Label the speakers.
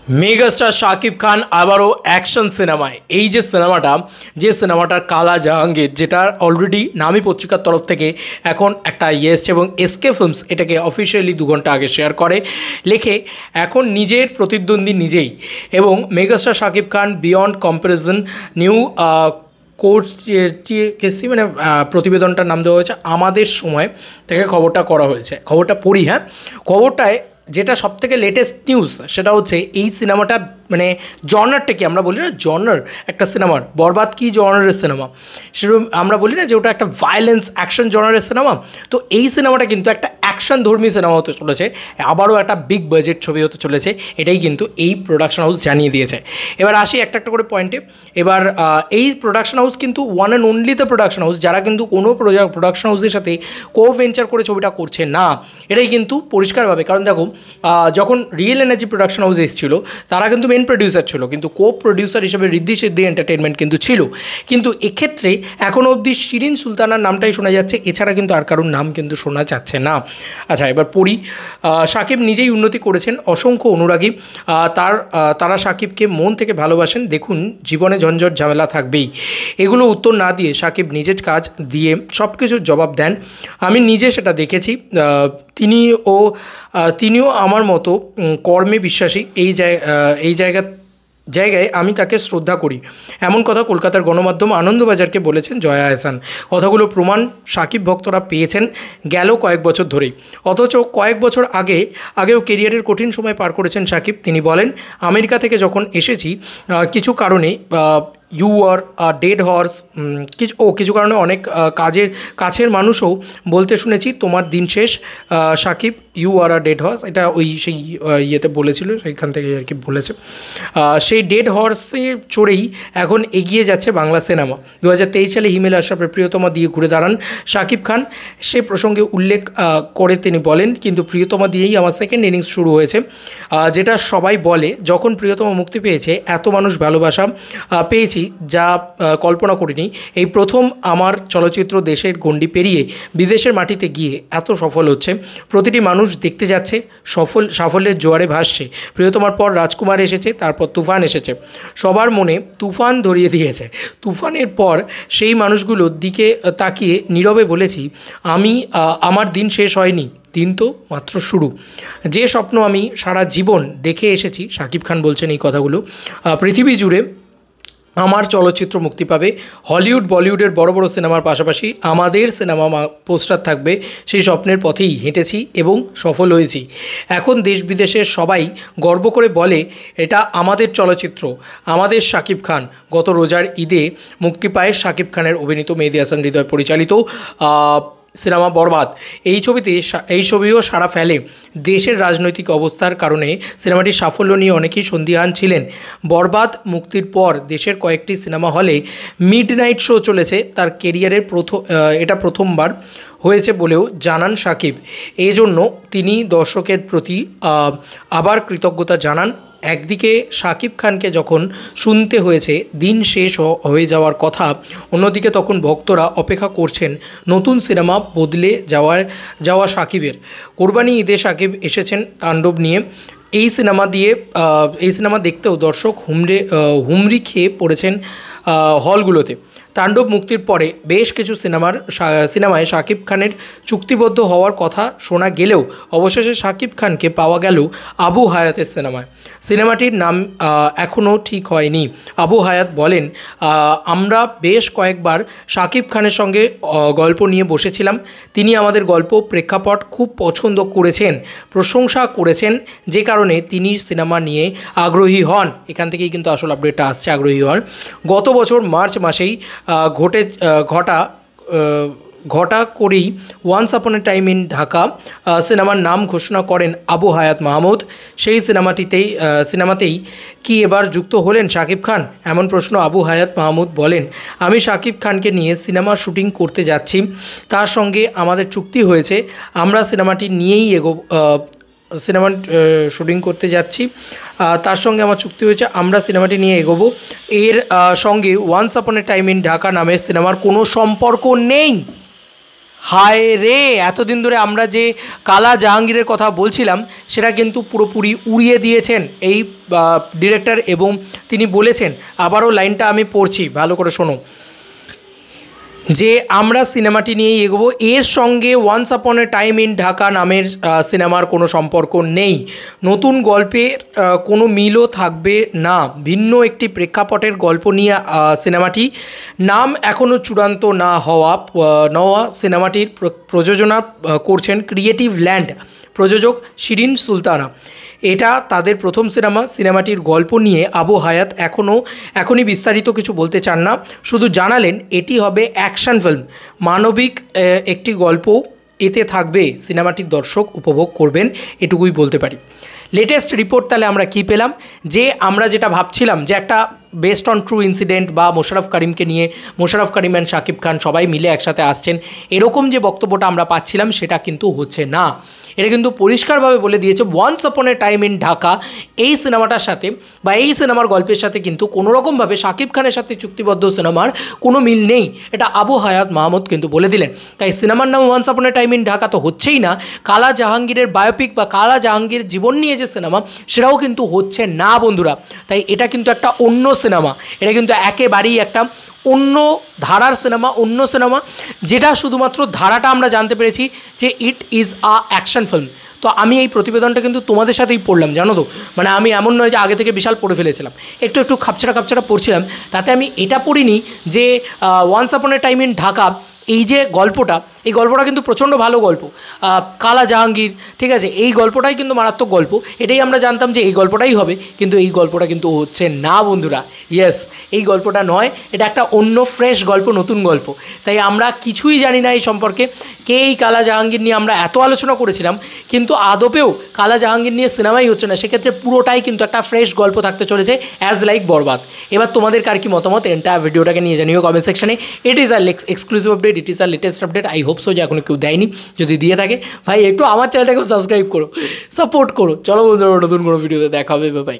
Speaker 1: Megastar Shakib Khan আবারও action সিনেমায়। এই যে সিনেমাটার কালা জাহাঙ্গীর, যেটার অলরেডি নামী পত্রিকার তরফ থেকে এখন একটা এসছে এবং এসকে ফিল্মস এটাকে অফিসিয়ালি 2 ঘন্টা আগে শেয়ার করে, লেখে এখন নিজের প্রতিদ্বন্দ্বী নিজেই। এবং megastar Shakib Khan beyond comparison new course কেসি মানে প্রতিবেদনটার নাম দেওয়া হয়েছে আমাদের সময় থেকে। খবরটা করা হয়েছে, খবরটা পড়ি। হ্যাঁ, খবরটায় যেটা সবথেকে লেটেস্ট নিউজ সেটা হচ্ছে এই সিনেমাটার মানে জনারটা কি, আমরা বলি না জনার একটা সিনেমার, বরবাদ কি জনারের সিনেমা, সেরকম আমরা বলি না যে ওটা একটা ভায়োলেন্স অ্যাকশন জনারের সিনেমা। তো এই সিনেমাটা কিন্তু একটা অ্যাকশন ধর্মী সিনেমা হতে চলেছে, আবারও একটা বিগ বাজেট ছবি হতে চলেছে, এটাই কিন্তু এই প্রোডাকশন হাউস জানিয়ে দিয়েছে। এবার আসি একটা একটা করে পয়েন্টে। এবার এই প্রোডাকশন হাউস কিন্তু one and only the production house, যারা কিন্তু কোনো প্রোডাকশন হাউসের সাথে কো ভেঞ্চার করে ছবিটা করছে না, এটাই কিন্তু পরিষ্কারভাবে। কারণ দেখো, যখন রিয়েল এনার্জি প্রোডাকশন হাউস এসেছিল তারা কিন্তু মেন প্রডিউসার ছিল, কিন্তু কো প্রডিউসার হিসেবে ঋদ্ধি সিদ্ধি এন্টারটেনমেন্ট কিন্তু ছিল। কিন্তু এক্ষেত্রে এখনও অবধি শিরিন সুলতানার নামটাই শোনা যাচ্ছে, এছাড়া কিন্তু আর কারোর নাম কিন্তু শোনা যাচ্ছে না। আচ্ছা, এবার পড়ি। শাকিব নিজেই উন্নতি করেছেন, অসংখ্য অনুরাগী তারা শাকিবকে মন থেকে ভালোবাসেন। দেখুন, জীবনে ঝঞ্ঝট ঝামেলা থাকবেই, এগুলো উত্তর না দিয়ে শাকিব নিজের কাজ দিয়ে সব কিছুর জবাব দেন। আমি নিজে সেটা দেখেছি। তিনিও আমার মতো কর্মে বিশ্বাসী। এই জায়গায় আমি তাকে শ্রদ্ধা করি, এমন কথা কলকাতার গণমাধ্যম আনন্দবাজারকে বলেছেন জয়া আহসান। কথাগুলো প্রমাণ শাকিব ভক্তরা পেয়েছেন গেল কয়েক বছর ধরেই। অথচ কয়েক বছর আগেও কেরিয়ারের কঠিন সময় পার করেছেন শাকিব। তিনি বলেন, আমেরিকা থেকে যখন এসেছি কিছু কারণে ইউ আর ডেড হর্স, কিছু কারণে অনেক কাছের মানুষও বলতে শুনেছি তোমার দিন শেষ Shakib, you are a dead horse. এটা সেই ইয়েতে বলেছিল, সেইখান থেকে আর কি বলেছে। সেই ডেড হর্সে চড়েই এখন এগিয়ে যাচ্ছে বাংলা সিনেমা। 2023 সালে হিমেল আশরাফের প্রিয়তমা দিয়ে ঘুরে দাঁড়ান শাকিব খান। সে প্রসঙ্গে উল্লেখ করে তিনি বলেন, কিন্তু প্রিয়তমা দিয়েই আমার সেকেন্ড ইনিংস শুরু হয়েছে। যেটা সবাই বলে, যখন প্রিয়তমা মুক্তি পেয়েছে এত মানুষ ভালোবাসা পেয়েছি যা কল্পনা করিনি। এই প্রথম আমার চলচ্চিত্র দেশের গণ্ডি পেরিয়ে বিদেশের মাটিতে গিয়ে এত সফল হচ্ছে। প্রতিটি মানুষ দেখতে যাচ্ছে, সাফল্যের জোয়ারে ভাসছে। প্রিয়তমার পর রাজকুমার এসেছে, তারপর তুফান এসেছে, সবার মনে তুফান ধরিয়ে দিয়েছে। তুফানের পর সেই মানুষগুলোর দিকে তাকিয়ে নীরবে বলেছি, আমার দিন শেষ হয়নি, দিন তো মাত্র শুরু। যে স্বপ্ন আমি সারা জীবন দেখে এসেছি, শাকিব খান বলছেন এই কথাগুলো, পৃথিবী জুড়ে আমার চলচ্চিত্র মুক্তি পাবে। হলিউড বলিউডের বড় বড় সিনেমার পাশাপাশি আমাদের সিনেমা পোস্টার থাকবে, সেই স্বপ্নের পথেই হেঁটেছি এবং সফল হয়েছি। এখন দেশ বিদেশের সবাই গর্ব করে বলে, এটা আমাদের চলচ্চিত্র, আমাদের শাকিব খান। গত রোজার ঈদে মুক্তি পায় শাকিব খানের অভিনীত মেহেদী হাসান হৃদয় পরিচালিত সিনেমা বরবাদ। এই ছবিও সাড়া ফেলে। দেশের রাজনৈতিক অবস্থার কারণে সিনেমাটির সাফল্য নিয়ে অনেকেই সন্দিহান ছিলেন। বরবাদ মুক্তির পর দেশের কয়েকটি সিনেমা হলে মিডনাইট শো চলেছে, তার কেরিয়ারের এটা প্রথমবার হয়েছে বলেও জানান শাকিব। এই জন্য তিনি দর্শকের প্রতি আবার কৃতজ্ঞতা জানান। একদিকে শাকিব খানকে যখন শুনতে হয়েছে দিন শেষ হয়ে যাওয়ার কথা, অন্যদিকে তখন ভক্তরা অপেক্ষা করছেন নতুন সিনেমা বদলে যাওয়া শাকিবের। কোরবানি ঈদে শাকিব এসেছেন তাণ্ডব নিয়ে। এই সিনেমা দেখতেও দর্শক হুমড়ি খেয়ে পড়েছেন হলগুলোতে। তাণ্ডব মুক্তির পরে বেশ কিছু সিনেমায় শাকিব খানের চুক্তিবদ্ধ হওয়ার কথা শোনা গেলেও অবশেষে শাকিব খানকে পাওয়া গেল আবু হায়াতের সিনেমাটির নাম এখনও ঠিক হয়নি। আবু হায়াত বলেন, আমরা বেশ কয়েকবার শাকিব খানের সঙ্গে গল্প নিয়ে বসেছিলাম। তিনি আমাদের গল্প প্রেক্ষাপট খুব পছন্দ করেছেন, প্রশংসা করেছেন, যে কারণে তিনি সিনেমা নিয়ে আগ্রহী হন। এখান থেকেই কিন্তু আসল আপডেটটা আসছে, আগ্রহী হন। গত বছর মার্চ মাসেই ঘটা করেই once upon A time in Dhaka সিনেমার নাম ঘোষণা করেন আবু হায়াত মাহমুদ। সেই সিনেমাতেই কি এবার যুক্ত হলেন শাকিব খান? এমন প্রশ্ন আবু হায়াত মাহমুদ বলেন, আমি শাকিব খানকে নিয়ে সিনেমা শুটিং করতে যাচ্ছি, তার সঙ্গে আমাদের চুক্তি হয়েছে, আমরা সিনেমাটি নিয়েই সিনেমা শুটিং করতে যাচ্ছি, তার সঙ্গে আমার চুক্তি হয়েছে, আমরা সিনেমাটি নিয়ে এগোবো। এর সঙ্গে once upon A time in Dhaka নামের সিনেমার কোনো সম্পর্ক নেই। হায় রে, এতদিন ধরে আমরা যে কালা জাহাঙ্গীরের কথা বলছিলাম সেটা কিন্তু পুরোপুরি উড়িয়ে দিয়েছেন এই ডিরেক্টর, এবং তিনি বলেছেন, আবারও লাইনটা আমি পড়ছি, ভালো করে শোনো, যে আমরা সিনেমাটি নিয়েই এগোবো, এর সঙ্গে once upon A time in Dhaka নামের সিনেমার কোনো সম্পর্ক নেই, নতুন গল্পের কোনো মিলও থাকবে না, ভিন্ন একটি প্রেক্ষাপটের গল্প নিয়ে সিনেমাটি, নাম এখনও চূড়ান্ত না হওয়া সিনেমাটির প্রযোজনা করছেন ক্রিয়েটিভ ল্যান্ড, প্রযোজক শিরিন সুলতানা। এটা তাদের প্রথম সিনেমাটির গল্প নিয়ে আবু হায়াত এখনই বিস্তারিত কিছু বলতে চান না, শুধু জানালেন এটি হবে অ্যাকশন ফিল্ম, মানবিক একটি গল্প এতে থাকবে, সিনেমাটির দর্শক উপভোগ করবেন, এটুকুই বলতে পারি। লেটেস্ট রিপোর্ট তাহলে আমরা কী পেলাম, যে আমরা যেটা ভাবছিলাম যে একটা বেসড অন ট্রু ইনসিডেন্ট বা মোশাররফ করিমকে নিয়ে, মোশাররফ করিম অ্যান্ড শাকিব খান সবাই মিলে একসাথে আসছেন, এরকম যে বক্তব্যটা আমরা পাচ্ছিলাম সেটা কিন্তু হচ্ছে না। এটা কিন্তু পরিষ্কারভাবে বলে দিয়েছে once upon A time in Dhaka এই সিনেমাটার সাথে বা এই সিনেমার গল্পের সাথে কিন্তু কোনোরকমভাবে শাকিব খানের সাথে চুক্তিবদ্ধ সিনেমার কোনো মিল নেই, এটা আবু হায়াত মাহমুদ কিন্তু বলে দিলেন। তাই সিনেমার নাম once upon A time in Dhaka তো হচ্ছেই না, কালা জাহাঙ্গীরের বায়োপিক বা কালা জাহাঙ্গীর জীবন নিয়ে যে সিনেমা সেটাও কিন্তু হচ্ছে না বন্ধুরা। তাই এটা কিন্তু একটা অন্য সিনেমা, এটা কিন্তু একেবারেই একটা অন্য ধারার সিনেমা, অন্য সিনেমা, যেটা শুধুমাত্র ধারাটা আমরা জানতে পেরেছি যে it is a action film. তো আমি এই প্রতিবেদনটা কিন্তু তোমাদের সাথেই পড়লাম, জানো তো, মানে আমি এমন নয় যে আগে থেকে বিশাল পড়ে ফেলেছিলাম, একটু খাপছাড়া পড়ছিলাম, তাতে আমি এটা পড়িনি যে once upon A time in Dhaka এই যে গল্পটা, এই গল্পটা কিন্তু প্রচণ্ড ভালো গল্প, কালা জাহাঙ্গীর, ঠিক আছে, এই গল্পটাই কিন্তু মারাত্মক গল্প, এটাই আমরা জানতাম যে এই গল্পটাই হবে, কিন্তু এই গল্পটা কিন্তু হচ্ছে না বন্ধুরা। ইয়েস, এই গল্পটা নয়, এটা একটা অন্য ফ্রেশ গল্প, নতুন গল্প। তাই আমরা কিছুই জানি না এই সম্পর্কে, কে এই কালা জাহাঙ্গীর নিয়ে আমরা এত আলোচনা করেছিলাম, কিন্তু আদপেও কালা জাহাঙ্গীর নিয়ে সিনেমাই হচ্ছে না, সেক্ষেত্রে পুরোটাই কিন্তু একটা ফ্রেশ গল্প থাকতে চলেছে, অ্যাজ লাইক বরবাদ। এবার তোমাদের কার কি মতামত এন্টায়ার ভিডিওটাকে নিয়ে জানিও কমেন্ট সেকশনে। It is our exclusive update, it is our latest update, I hope so যে এখনো কেউ দেয়নি, যদি দিয়ে থাকে ভাই একটু আমার চ্যানেলটাকেও সাবস্ক্রাইব করো, সাপোর্ট করো। চলো বন্ধুরা, নতুন কোনো ভিডিওতে দেখা হবে, বাই।